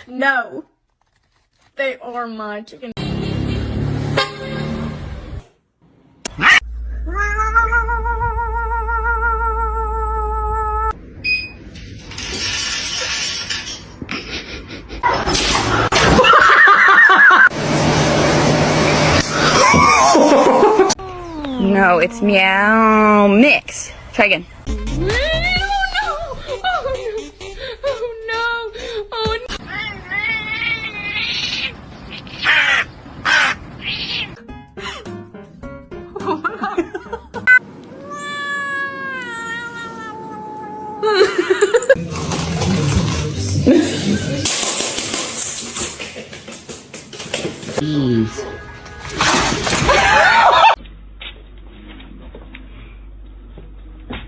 No, they are my chicken. No, it's meow mix. Try again. Oh no!